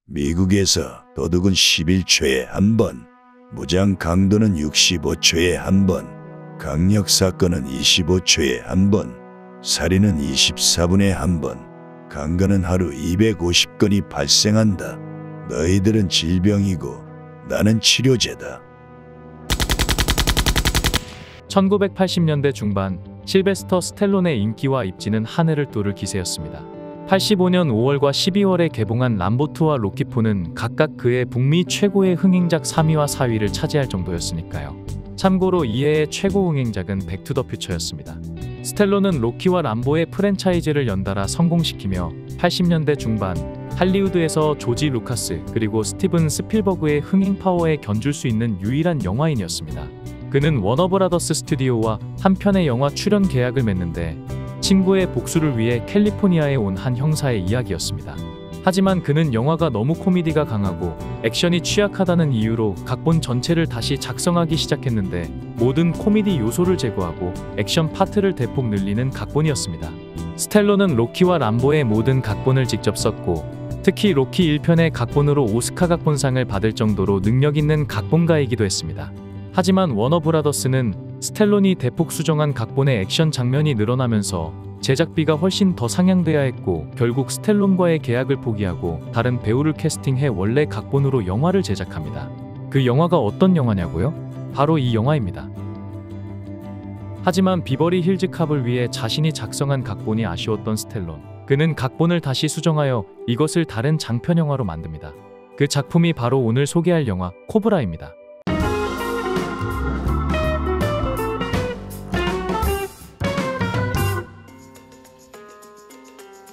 미국에서 도둑은 11초에 한 번, 무장 강도는 65초에 한 번, 강력 사건은 25초에 한 번, 살인은 24분에 한 번, 강간은 하루 250건이 발생한다. 너희들은 질병이고 나는 치료제다. 1980년대 중반 실베스터 스텔론의 인기와 입지는 하늘을 뚫을 기세였습니다. 85년 5월과 12월에 개봉한 람보2와 로키4는 각각 그의 북미 최고의 흥행작 3위와 4위를 차지할 정도였으니까요. 참고로 이해의 최고 흥행작은 백투더퓨처였습니다. 스텔론은 로키와 람보의 프랜차이즈를 연달아 성공시키며 80년대 중반 할리우드에서 조지 루카스 그리고 스티븐 스필버그의 흥행 파워에 견줄 수 있는 유일한 영화인이었습니다. 그는 워너브라더스 스튜디오와 한 편의 영화 출연 계약을 맺는데 친구의 복수를 위해 캘리포니아에 온 한 형사의 이야기였습니다. 하지만 그는 영화가 너무 코미디가 강하고 액션이 취약하다는 이유로 각본 전체를 다시 작성하기 시작했는데 모든 코미디 요소를 제거하고 액션 파트를 대폭 늘리는 각본이었습니다. 스텔론은 로키와 람보의 모든 각본을 직접 썼고 특히 로키 1편의 각본으로 오스카 각본상을 받을 정도로 능력 있는 각본가이기도 했습니다. 하지만 워너브라더스는 스텔론이 대폭 수정한 각본의 액션 장면이 늘어나면서 제작비가 훨씬 더 상향돼야 했고 결국 스텔론과의 계약을 포기하고 다른 배우를 캐스팅해 원래 각본으로 영화를 제작합니다. 그 영화가 어떤 영화냐고요? 바로 이 영화입니다. 하지만 비버리 힐즈 캅을 위해 자신이 작성한 각본이 아쉬웠던 스텔론. 그는 각본을 다시 수정하여 이것을 다른 장편 영화로 만듭니다. 그 작품이 바로 오늘 소개할 영화 코브라입니다.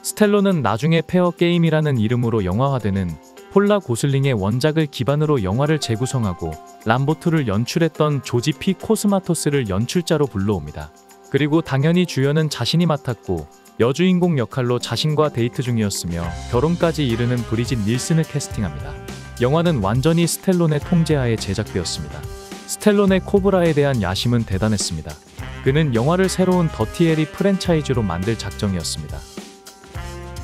스텔론은 나중에 페어 게임이라는 이름으로 영화화되는 폴라 고슬링의 원작을 기반으로 영화를 재구성하고 람보2를 연출했던 조지 피 코스마토스를 연출자로 불러옵니다. 그리고 당연히 주연은 자신이 맡았고 여주인공 역할로 자신과 데이트 중이었으며 결혼까지 이르는 브리짓 닐슨을 캐스팅합니다. 영화는 완전히 스텔론의 통제하에 제작되었습니다. 스텔론의 코브라에 대한 야심은 대단했습니다. 그는 영화를 새로운 더티 해리 프랜차이즈로 만들 작정이었습니다.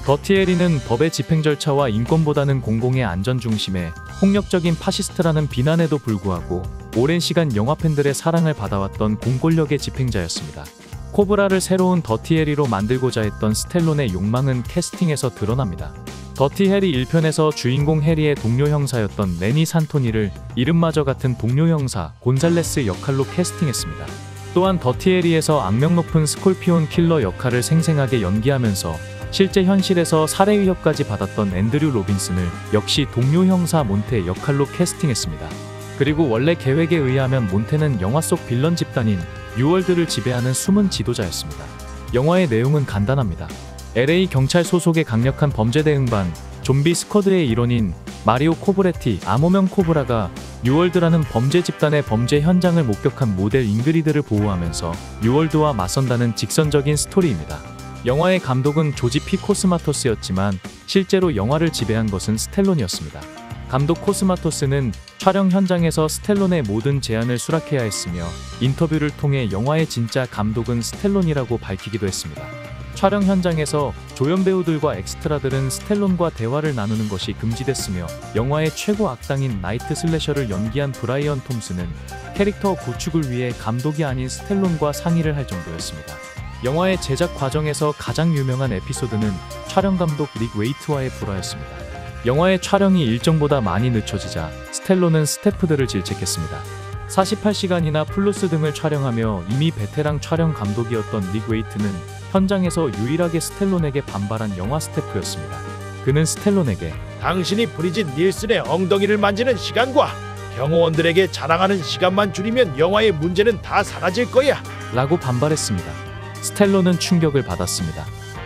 더티 해리는 법의 집행 절차와 인권보다는 공공의 안전 중심의 폭력적인 파시스트라는 비난에도 불구하고 오랜 시간 영화 팬들의 사랑을 받아왔던 공권력의 집행자였습니다. 코브라를 새로운 더티 해리로 만들고자 했던 스텔론의 욕망은 캐스팅에서 드러납니다. 더티 해리 1편에서 주인공 해리의 동료 형사였던 레니 산토니를 이름마저 같은 동료 형사 곤살레스 역할로 캐스팅했습니다. 또한 더티 해리에서 악명 높은 스콜피온 킬러 역할을 생생하게 연기하면서 실제 현실에서 살해 위협까지 받았던 앤드류 로빈슨을 역시 동료 형사 몬테 역할로 캐스팅했습니다. 그리고 원래 계획에 의하면 몬테는 영화 속 빌런 집단인 뉴월드를 지배하는 숨은 지도자였습니다. 영화의 내용은 간단합니다. LA 경찰 소속의 강력한 범죄 대응반 좀비 스쿼드의 일원인 마리오 코브레티 암호명 코브라가 뉴월드라는 범죄 집단의 범죄 현장을 목격한 모델 잉그리드를 보호하면서 뉴월드와 맞선다는 직선적인 스토리입니다. 영화의 감독은 조지 피 코스마토스였지만 실제로 영화를 지배한 것은 스텔론이었습니다. 감독 코스마토스는 촬영 현장에서 스텔론의 모든 제안을 수락해야 했으며 인터뷰를 통해 영화의 진짜 감독은 스텔론이라고 밝히기도 했습니다. 촬영 현장에서 조연 배우들과 엑스트라들은 스텔론과 대화를 나누는 것이 금지됐으며 영화의 최고 악당인 나이트 슬래셔를 연기한 브라이언 톰슨은 캐릭터 구축을 위해 감독이 아닌 스텔론과 상의를 할 정도였습니다. 영화의 제작 과정에서 가장 유명한 에피소드는 촬영 감독 닉 웨이트와의 불화였습니다. 영화의 촬영이 일정보다 많이 늦춰지자 스텔론은 스태프들을 질책했습니다. 48시간이나 플러스 등을 촬영하며 이미 베테랑 촬영 감독이었던 닉 웨이트는 현장에서 유일하게 스텔론에게 반발한 영화 스태프였습니다. 그는 스텔론에게 당신이 브리짓 닐슨의 엉덩이를 만지는 시간과 경호원들에게 자랑하는 시간만 줄이면 영화의 문제는 다 사라질 거야 라고 반발했습니다. 스텔론은 충격을 받았습니다.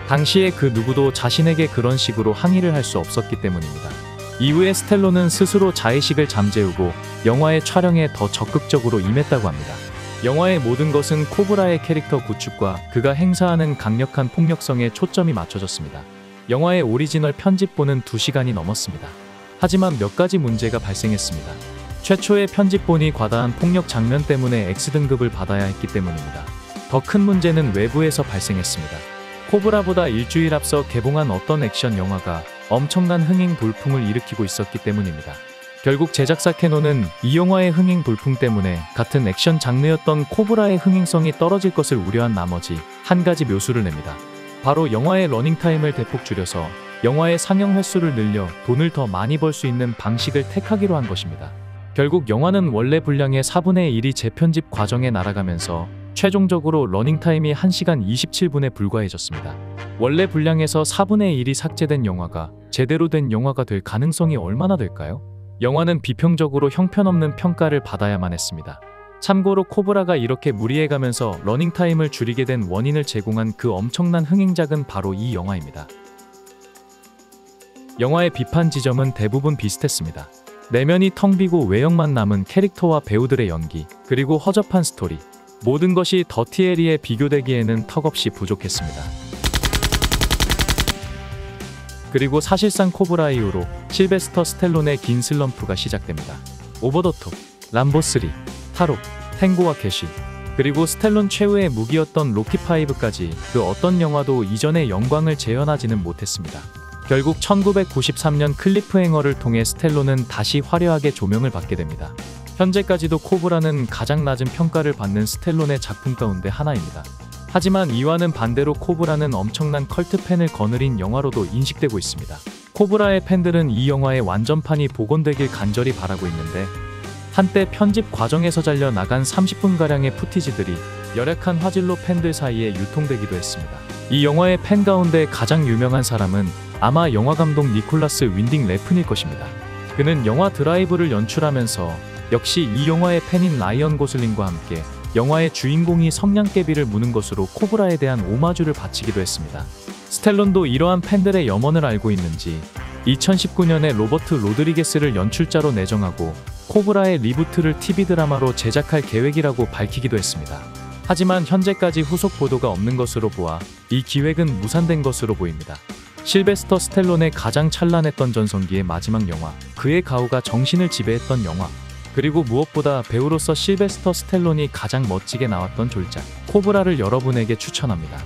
당시에 그 누구도 자신에게 그런 식으로 항의를 할 수 없었기 때문입니다. 이후에 스텔론은 스스로 자의식을 잠재우고 영화의 촬영에 더 적극적으로 임했다고 합니다. 영화의 모든 것은 코브라의 캐릭터 구축과 그가 행사하는 강력한 폭력성에 초점이 맞춰졌습니다. 영화의 오리지널 편집본은 2시간이 넘었습니다. 하지만 몇 가지 문제가 발생했습니다. 최초의 편집본이 과다한 폭력 장면 때문에 X등급을 받아야 했기 때문입니다. 더 큰 문제는 외부에서 발생했습니다. 코브라보다 일주일 앞서 개봉한 어떤 액션 영화가 엄청난 흥행 돌풍을 일으키고 있었기 때문입니다. 결국 제작사 캐논은 이 영화의 흥행 돌풍 때문에 같은 액션 장르였던 코브라의 흥행성이 떨어질 것을 우려한 나머지 한 가지 묘수를 냅니다. 바로 영화의 러닝타임을 대폭 줄여서 영화의 상영 횟수를 늘려 돈을 더 많이 벌 수 있는 방식을 택하기로 한 것입니다. 결국 영화는 원래 분량의 4분의 1이 재편집 과정에 날아가면서 최종적으로 러닝타임이 1시간 27분에 불과해졌습니다. 원래 분량에서 4분의 1이 삭제된 영화가 제대로 된 영화가 될 가능성이 얼마나 될까요? 영화는 비평적으로 형편없는 평가를 받아야만 했습니다. 참고로 코브라가 이렇게 무리해가면서 러닝타임을 줄이게 된 원인을 제공한 그 엄청난 흥행작은 바로 이 영화입니다. 영화의 비판 지점은 대부분 비슷했습니다. 내면이 텅 비고 외형만 남은 캐릭터와 배우들의 연기, 그리고 허접한 스토리, 모든 것이 더티에리에 비교되기에는 턱없이 부족했습니다. 그리고 사실상 코브라 이후로 실베스터 스텔론의 긴 슬럼프가 시작됩니다. 오버 더 톱, 람보 3, 타로, 탱고와 캐시, 그리고 스텔론 최후의 무기였던 로키5까지 그 어떤 영화도 이전의 영광을 재현하지는 못했습니다. 결국 1993년 클리프행어를 통해 스텔론은 다시 화려하게 조명을 받게 됩니다. 현재까지도 코브라는 가장 낮은 평가를 받는 스텔론의 작품 가운데 하나입니다. 하지만 이와는 반대로 코브라는 엄청난 컬트 팬을 거느린 영화로도 인식되고 있습니다. 코브라의 팬들은 이 영화의 완전판이 복원되길 간절히 바라고 있는데, 한때 편집 과정에서 잘려 나간 30분가량의 푸티지들이 열악한 화질로 팬들 사이에 유통되기도 했습니다. 이 영화의 팬 가운데 가장 유명한 사람은 아마 영화감독 니콜라스 윈딩 레픈일 것입니다. 그는 영화 드라이브를 연출하면서 역시 이 영화의 팬인 라이언 고슬링과 함께 영화의 주인공이 성냥개비를 무는 것으로 코브라에 대한 오마주를 바치기도 했습니다. 스텔론도 이러한 팬들의 염원을 알고 있는지 2019년에 로버트 로드리게스를 연출자로 내정하고 코브라의 리부트를 TV 드라마로 제작할 계획이라고 밝히기도 했습니다. 하지만 현재까지 후속 보도가 없는 것으로 보아 이 기획은 무산된 것으로 보입니다. 실베스터 스텔론의 가장 찬란했던 전성기의 마지막 영화, 그의 가오가 정신을 지배했던 영화, 그리고 무엇보다 배우로서 실베스터 스텔론이 가장 멋지게 나왔던 졸작, 코브라를 여러분에게 추천합니다.